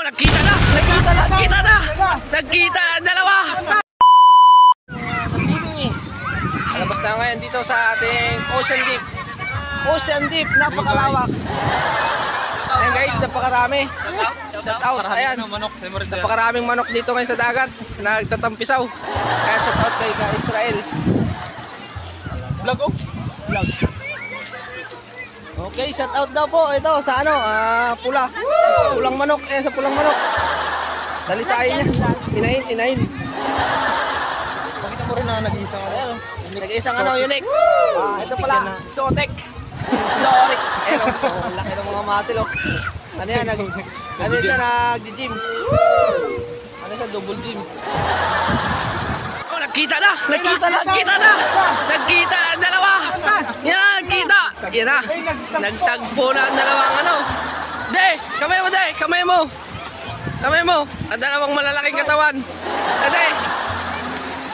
Nagkita na! Nagkita na ang dalawa! Alabas na ngayon dito sa ating Ocean Deep. Ocean Deep, napakalawak. Ayan guys, napakarami. Shout out, ayan. Napakaraming manok dito ngayon sa dagat. Nagtatampisaw. Kaya shout out kay Israel. Vlog oh? Vlog. Okay, shout out daw po. Ito sa ano, pula. Pulang manok, sa pulang manok. Dalisain niya. Inahin. Pakita mo rin na nag-iisang ano. Nag-iisang ano, unique. Ito pala, Zotic. Zotic. Laki ng mga muscle oh. Ano yan, ano siya, nag-gym. Ano siya, double gym. Oh, nagkita na ang dalawa. Yan, nagkita. Yan na. Nagtagpo na ang dalawang ano. Kamay mo. Ang dalawang malalaking katawan.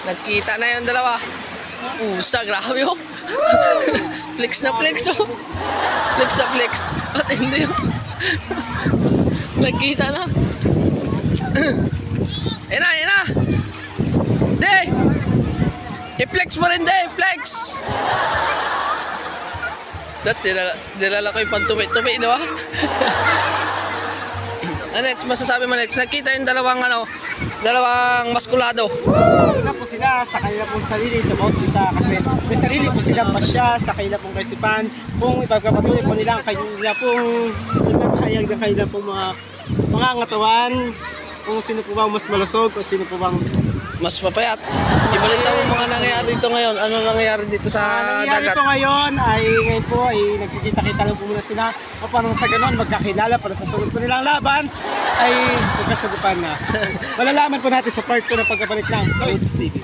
Nagkita na yung dalawa. Usa, grabe oh. Flex na flex oh. Flex. At hindi oh. Nagkita na. Yan na. I-flex mo rin, flex. Dilala ko yung pantumi-tumi, di ba? Anets, masasabi mo, Nets, nakita yung dalawang maskulado. Una po sila sa kanila pong sarili sa bawat isa kasi may sarili po sila pasya sa kanila pong kaisipan. Kung ipagpapatuloy po nila ang kanila pong ipapahayag ng kanila pong mga ngatawan, kung sino po bang mas malusog o sino po bang mas papayat. Ibalita mo mga nangyayari dito ngayon. Ano nangyayari dito sa nangyayari dagat? po ngayon ay nagkikita-kita lang po muna sila. O parang sa ganon magkakilala para sa sunod po nilang laban ay magkasagupan na. Malalaman po natin sa part 2 ng pagkabalik ng Toads TV.